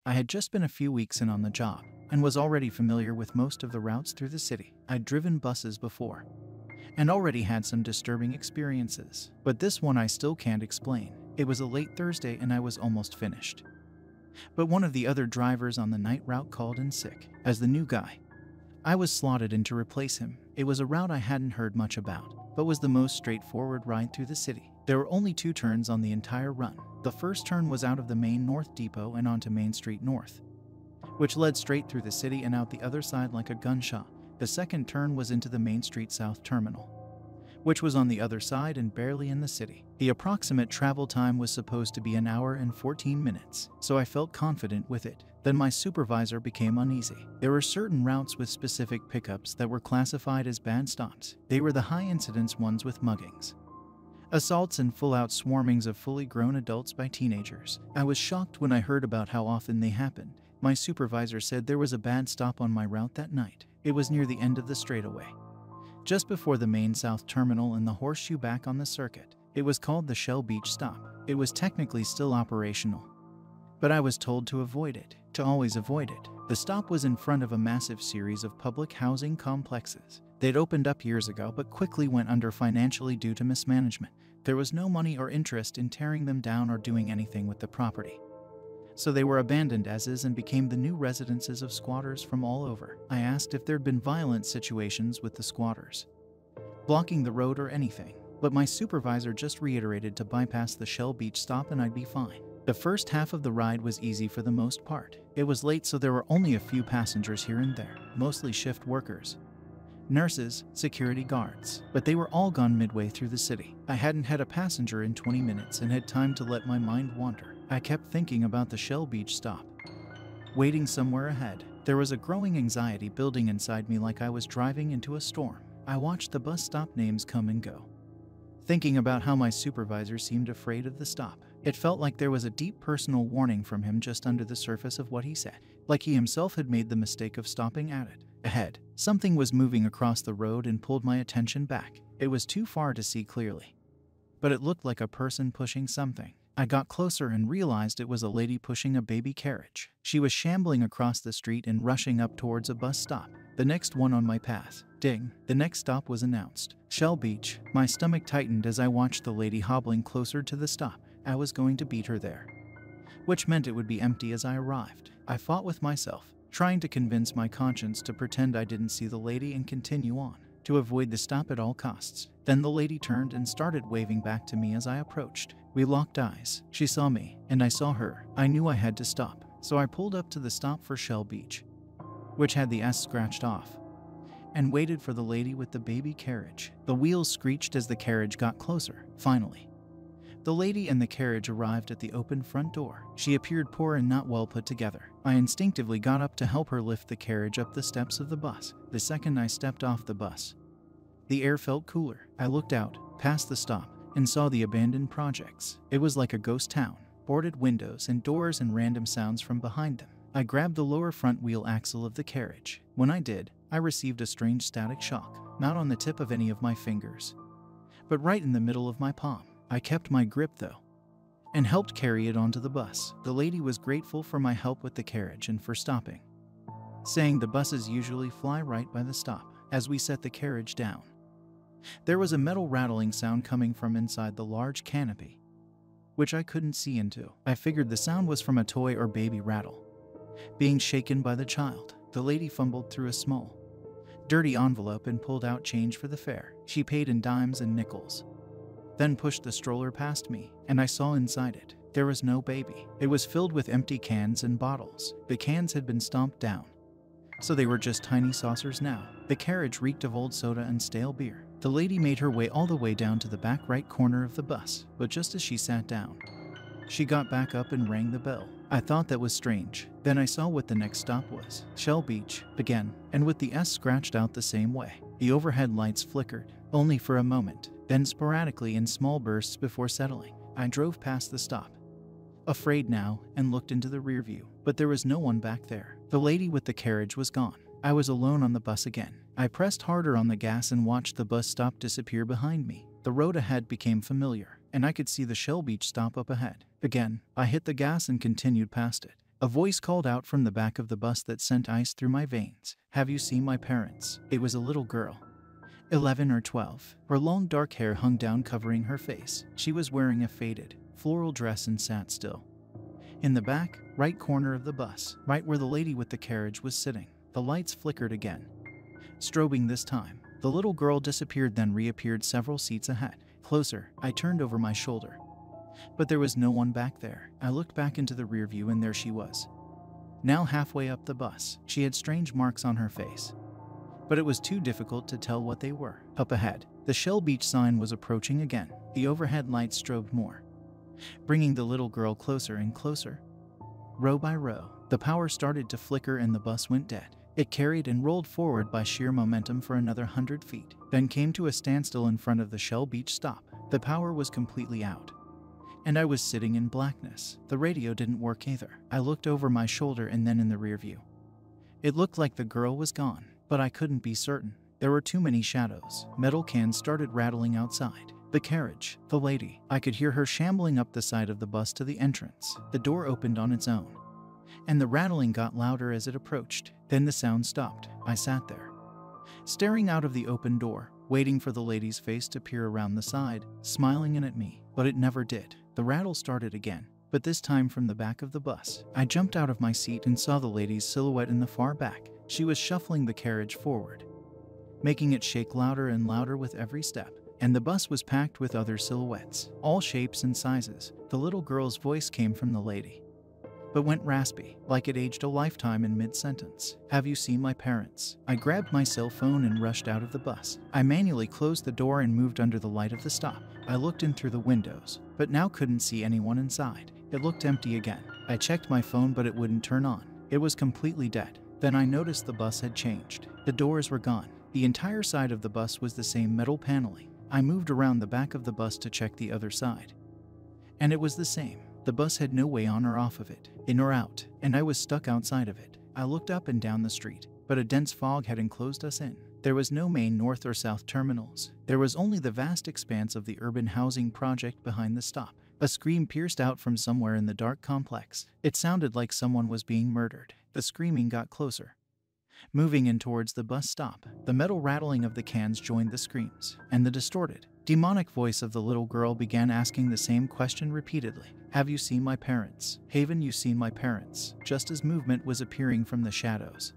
I had just been a few weeks in on the job and was already familiar with most of the routes through the city. I'd driven buses before and already had some disturbing experiences, but this one I still can't explain. It was a late Thursday and I was almost finished. But one of the other drivers on the night route called in sick. As the new guy, I was slotted in to replace him. It was a route I hadn't heard much about, but was the most straightforward ride through the city. There were only 2 turns on the entire run. The first turn was out of the main North Depot and onto Main Street North, which led straight through the city and out the other side like a gunshot. The second turn was into the Main Street South Terminal, which was on the other side and barely in the city. The approximate travel time was supposed to be 1 hour and 14 minutes, so I felt confident with it. Then my supervisor became uneasy. There were certain routes with specific pickups that were classified as bad stops. They were the high-incidence ones with muggings, assaults, and full-out swarmings of fully grown adults by teenagers. I was shocked when I heard about how often they happened. My supervisor said there was a bad stop on my route that night. It was near the end of the straightaway, just before the main South Terminal and the horseshoe back on the circuit. It was called the Shell Beach Stop. It was technically still operational, but I was told to avoid it, to always avoid it. The stop was in front of a massive series of public housing complexes. They'd opened up years ago but quickly went under financially due to mismanagement. There was no money or interest in tearing them down or doing anything with the property, so they were abandoned as is and became the new residences of squatters from all over. I asked if there'd been violent situations with the squatters blocking the road or anything, but my supervisor just reiterated to bypass the Shell Beach Stop and I'd be fine. The first half of the ride was easy for the most part. It was late, so there were only a few passengers here and there, mostly shift workers, nurses, security guards, but they were all gone midway through the city. I hadn't had a passenger in 20 minutes and had time to let my mind wander. I kept thinking about the Shell Beach Stop, waiting somewhere ahead. There was a growing anxiety building inside me, like I was driving into a storm. I watched the bus stop names come and go, thinking about how my supervisor seemed afraid of the stop. It felt like there was a deep personal warning from him just under the surface of what he said, like he himself had made the mistake of stopping at it. Ahead, something was moving across the road and pulled my attention back. It was too far to see clearly, but it looked like a person pushing something. I got closer and realized it was a lady pushing a baby carriage. She was shambling across the street and rushing up towards a bus stop, the next one on my path. Ding! The next stop was announced. Shell Beach. My stomach tightened as I watched the lady hobbling closer to the stop. I was going to beat her there, which meant it would be empty as I arrived. I fought with myself, trying to convince my conscience to pretend I didn't see the lady and continue on, to avoid the stop at all costs. Then the lady turned and started waving back to me as I approached. We locked eyes. She saw me, and I saw her. I knew I had to stop, so I pulled up to the stop for Shell Beach, which had the S scratched off, and waited for the lady with the baby carriage. The wheels screeched as the carriage got closer. Finally, the lady and the carriage arrived at the open front door. She appeared poor and not well put together. I instinctively got up to help her lift the carriage up the steps of the bus. The second I stepped off the bus, the air felt cooler. I looked out, past the stop, and saw the abandoned projects. It was like a ghost town, boarded windows and doors and random sounds from behind them. I grabbed the lower front wheel axle of the carriage. When I did, I received a strange static shock, not on the tip of any of my fingers, but right in the middle of my palm. I kept my grip though, and helped carry it onto the bus. The lady was grateful for my help with the carriage and for stopping, saying the buses usually fly right by the stop. As we set the carriage down, there was a metal rattling sound coming from inside the large canopy, which I couldn't see into. I figured the sound was from a toy or baby rattle being shaken by the child. The lady fumbled through a small, dirty envelope and pulled out change for the fare. She paid in dimes and nickels, then pushed the stroller past me, and I saw inside it. There was no baby. It was filled with empty cans and bottles. The cans had been stomped down, so they were just tiny saucers now. The carriage reeked of old soda and stale beer. The lady made her way all the way down to the back right corner of the bus, but just as she sat down, she got back up and rang the bell. I thought that was strange. Then I saw what the next stop was. Shell Beach, again, and with the S scratched out the same way. The overhead lights flickered, only for a moment, then sporadically in small bursts before settling. I drove past the stop, afraid now, and looked into the rear view, but there was no one back there. The lady with the carriage was gone. I was alone on the bus again. I pressed harder on the gas and watched the bus stop disappear behind me. The road ahead became familiar, and I could see the Shell Beach stop up ahead. Again, I hit the gas and continued past it. A voice called out from the back of the bus that sent ice through my veins. "Have you seen my parents?" It was a little girl, 11 or 12. Her long dark hair hung down covering her face. She was wearing a faded, floral dress and sat still. In the back, right corner of the bus, right where the lady with the carriage was sitting, the lights flickered again, strobing this time. The little girl disappeared, then reappeared several seats ahead. Closer, I turned over my shoulder. But there was no one back there. I looked back into the rear view and there she was. Now halfway up the bus, she had strange marks on her face, but it was too difficult to tell what they were. Up ahead, the Shell Beach sign was approaching again. The overhead lights strobed more, bringing the little girl closer and closer. Row by row, the power started to flicker and the bus went dead. It carried and rolled forward by sheer momentum for another 100 feet, then came to a standstill in front of the Shell Beach stop. The power was completely out, and I was sitting in blackness. The radio didn't work either. I looked over my shoulder and then in the rear view. It looked like the girl was gone, but I couldn't be certain. There were too many shadows. Metal cans started rattling outside. The carriage, the lady. I could hear her shambling up the side of the bus to the entrance. The door opened on its own, and the rattling got louder as it approached. Then the sound stopped. I sat there, staring out of the open door, waiting for the lady's face to peer around the side, smiling in at me, but it never did. The rattle started again, but this time from the back of the bus. I jumped out of my seat and saw the lady's silhouette in the far back. She was shuffling the carriage forward, making it shake louder and louder with every step. And the bus was packed with other silhouettes, all shapes and sizes. The little girl's voice came from the lady, but went raspy, like it aged a lifetime in mid-sentence. "Have you seen my parents?" I grabbed my cell phone and rushed out of the bus. I manually closed the door and moved under the light of the stop. I looked in through the windows, but now couldn't see anyone inside. It looked empty again. I checked my phone, but it wouldn't turn on. It was completely dead. Then I noticed the bus had changed. The doors were gone. The entire side of the bus was the same metal paneling. I moved around the back of the bus to check the other side, and it was the same. The bus had no way on or off of it, in or out, and I was stuck outside of it. I looked up and down the street, but a dense fog had enclosed us in. There was no main north or south terminals. There was only the vast expanse of the urban housing project behind the stop. A scream pierced out from somewhere in the dark complex. It sounded like someone was being murdered. The screaming got closer, moving in towards the bus stop. The metal rattling of the cans joined the screams, and the distorted, demonic voice of the little girl began asking the same question repeatedly. "Have you seen my parents? Haven, you seen my parents?" Just as movement was appearing from the shadows,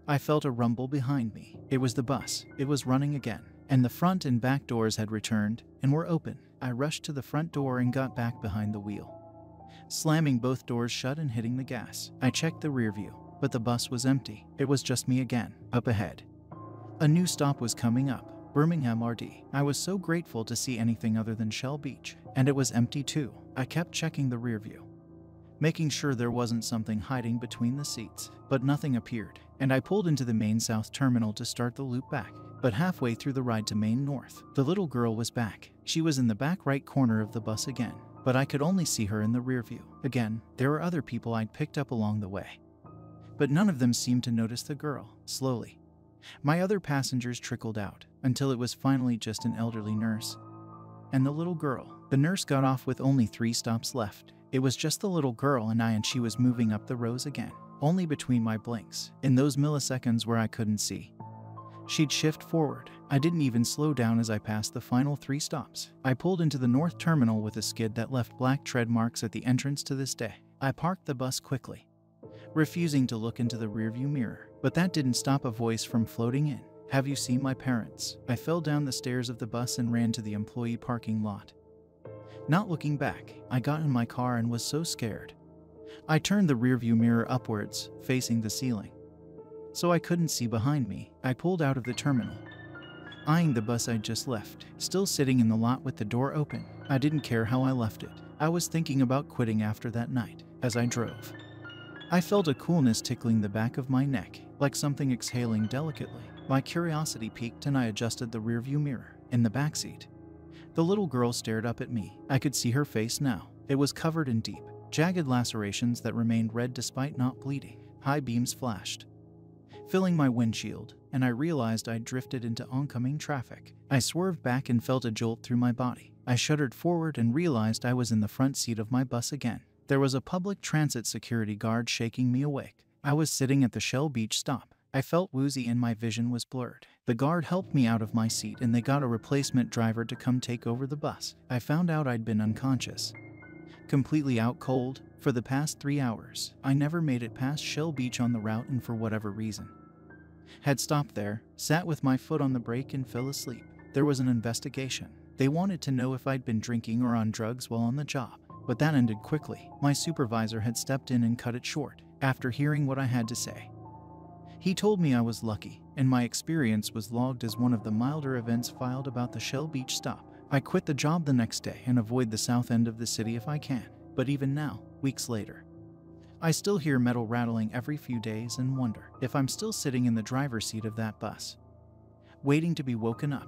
I felt a rumble behind me. It was the bus. It was running again, and the front and back doors had returned and were open. I rushed to the front door and got back behind the wheel, slamming both doors shut and hitting the gas. I checked the rear view, but the bus was empty. It was just me again. Up ahead, a new stop was coming up, Birmingham RD. I was so grateful to see anything other than Shell Beach, and it was empty too. I kept checking the rear view, making sure there wasn't something hiding between the seats, but nothing appeared, and I pulled into the main south terminal to start the loop back. But halfway through the ride to main north, the little girl was back. She was in the back right corner of the bus again, but I could only see her in the rear view. Again, there were other people I'd picked up along the way, but none of them seemed to notice the girl. Slowly, my other passengers trickled out, until it was finally just an elderly nurse and the little girl. The nurse got off with only 3 stops left. It was just the little girl and I, and she was moving up the rows again, only between my blinks, in those milliseconds where I couldn't see. She'd shift forward. I didn't even slow down as I passed the final 3 stops. I pulled into the north terminal with a skid that left black tread marks at the entrance to this day. I parked the bus quickly, refusing to look into the rearview mirror, but that didn't stop a voice from floating in. "Have you seen my parents?" I fell down the stairs of the bus and ran to the employee parking lot. Not looking back, I got in my car and was so scared. I turned the rearview mirror upwards, facing the ceiling, so I couldn't see behind me. I pulled out of the terminal, eyeing the bus I'd just left, still sitting in the lot with the door open. I didn't care how I left it. I was thinking about quitting after that night. As I drove, I felt a coolness tickling the back of my neck, like something exhaling delicately. My curiosity piqued and I adjusted the rearview mirror. In the backseat, the little girl stared up at me. I could see her face now. It was covered in deep, jagged lacerations that remained red despite not bleeding. High beams flashed, filling my windshield, and I realized I'd drifted into oncoming traffic. I swerved back and felt a jolt through my body. I shuddered forward and realized I was in the front seat of my bus again. There was a public transit security guard shaking me awake. I was sitting at the Shell Beach stop. I felt woozy and my vision was blurred. The guard helped me out of my seat and they got a replacement driver to come take over the bus. I found out I'd been unconscious, completely out cold, for the past 3 hours. I never made it past Shell Beach on the route and for whatever reason had stopped there, sat with my foot on the brake and fell asleep. There was an investigation. They wanted to know if I'd been drinking or on drugs while on the job, but that ended quickly. My supervisor had stepped in and cut it short after hearing what I had to say. He told me I was lucky, and my experience was logged as one of the milder events filed about the Shell Beach stop. I quit the job the next day and avoid the south end of the city if I can, but even now, weeks later, I still hear metal rattling every few days and wonder if I'm still sitting in the driver's seat of that bus, waiting to be woken up.